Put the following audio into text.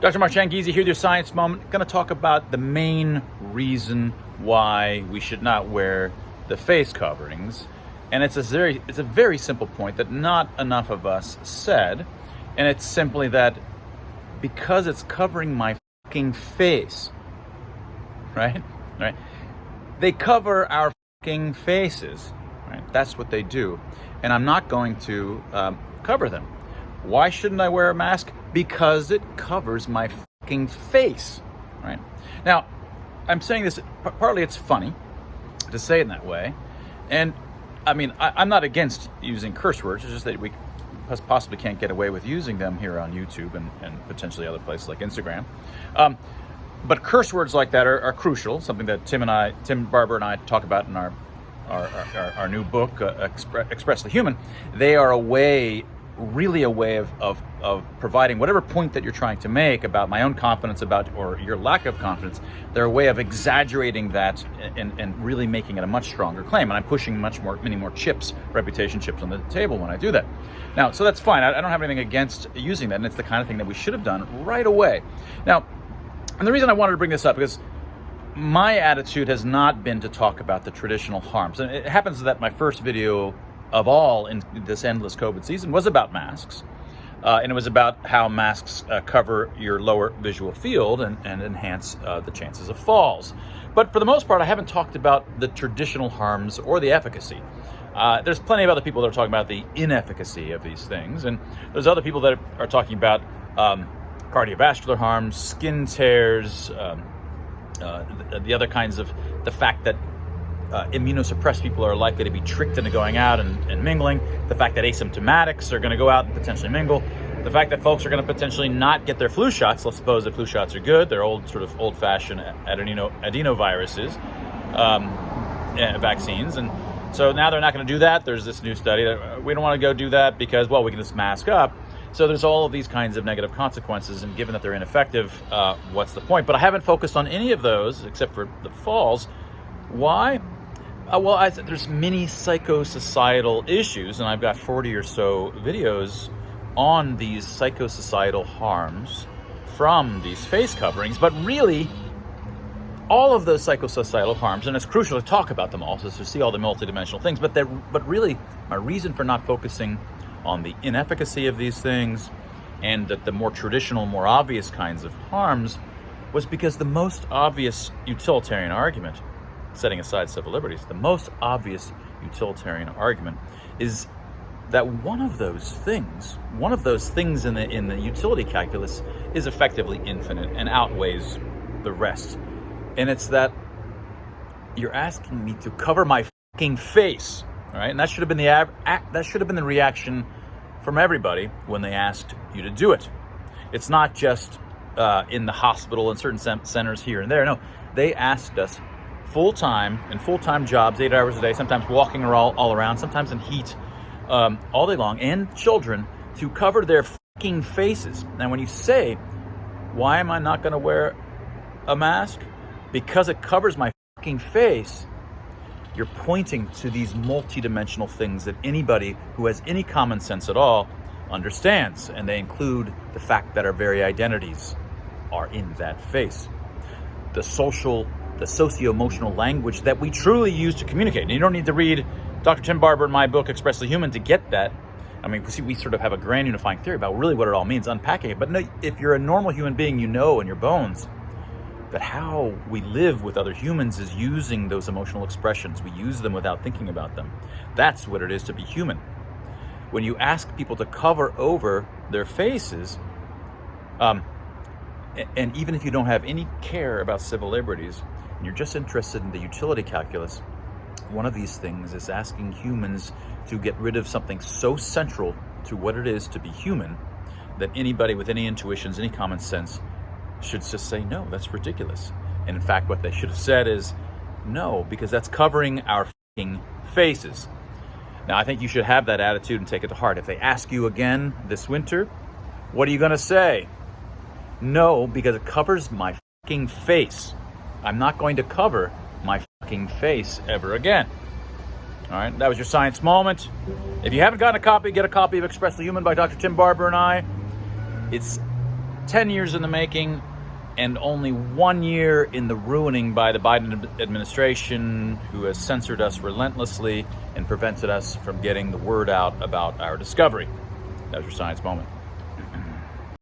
Dr. Mark Changizi here with your Science Moment. Going to talk about the main reason why we should not wear the face coverings. And it's a very simple point that not enough of us said. And it's simply that because it's covering my fucking face, right? They cover our fucking faces, right? That's what they do. And I'm not going to cover them. Why shouldn't I wear a mask? Because it covers my fucking face, right? Now, I'm saying this, partly it's funny to say it in that way. And I mean, I'm not against using curse words. It's just that we possibly can't get away with using them here on YouTube and potentially other places like Instagram. But curse words like that are crucial, something that Tim Barber and I talk about in our new book, Expressly Human. They are really a way of providing whatever point that you're trying to make about my own confidence or your lack of confidence. They're a way of exaggerating that and really making it a much stronger claim. And I'm pushing many more reputation chips on the table when I do that. Now, so that's fine. I don't have anything against using that, and it's the kind of thing that we should have done right away. Now, and the reason I wanted to bring this up because my attitude has not been to talk about the traditional harms. And it happens that my first video of all in this endless COVID season was about masks. And it was about how masks cover your lower visual field and enhance the chances of falls. But for the most part, I haven't talked about the traditional harms or the efficacy. There's plenty of other people that are talking about the inefficacy of these things. And there's other people that are talking about cardiovascular harms, skin tears, the other kinds of the fact that immunosuppressed people are likely to be tricked into going out and mingling, the fact that asymptomatics are going to go out and potentially mingle, the fact that folks are going to potentially not get their flu shots. Let's suppose the flu shots are good. They're old-fashioned adenoviruses, vaccines. And so now they're not going to do that. There's this new study that we don't want to go do that because, well, we can just mask up. So there's all of these kinds of negative consequences, and given that they're ineffective, what's the point? But I haven't focused on any of those except for the falls. Why? Well, there's many psychosocietal issues, and I've got 40 or so videos on these psychosocietal harms from these face coverings. But really, all of those psychosocietal harms, and it's crucial to talk about them all, so to see all the multidimensional things, but really, my reason for not focusing on the inefficacy of these things and that the more traditional, more obvious kinds of harms was because the most obvious utilitarian argument, setting aside civil liberties, the most obvious utilitarian argument is that one of those things in the utility calculus is effectively infinite and outweighs the rest. And it's that you're asking me to cover my fucking face, all right? And that should have been the reaction from everybody when they asked you to do it. It's not just in the hospital and certain centers here and there. No, they asked us full-time jobs, 8 hours a day, sometimes walking all around, sometimes in heat, all day long, and children to cover their fucking faces. Now, when you say, why am I not going to wear a mask? Because it covers my fucking face, you're pointing to these multidimensional things that anybody who has any common sense at all understands, and they include the fact that our very identities are in that face. The socio-emotional language that we truly use to communicate. And you don't need to read Dr. Tim Barber and my book, Expressly Human, to get that. I mean, we sort of have a grand unifying theory about really what it all means, unpacking it. But no, if you're a normal human being, you know in your bones that how we live with other humans is using those emotional expressions. We use them without thinking about them. That's what it is to be human. When you ask people to cover over their faces, and even if you don't have any care about civil liberties, and you're just interested in the utility calculus, one of these things is asking humans to get rid of something so central to what it is to be human that anybody with any intuitions, any common sense, should just say, no, that's ridiculous. And in fact, what they should have said is, no, because that's covering our fucking faces. Now, I think you should have that attitude and take it to heart. If they ask you again this winter, what are you going to say? No, because it covers my fucking face. I'm not going to cover my fucking face ever again. All right, that was your Science Moment. If you haven't gotten a copy, get a copy of Expressly Human by Dr. Tim Barber and I. It's 10 years in the making, and only 1 year in the ruining by the Biden administration, who has censored us relentlessly and prevented us from getting the word out about our discovery. That was your science moment.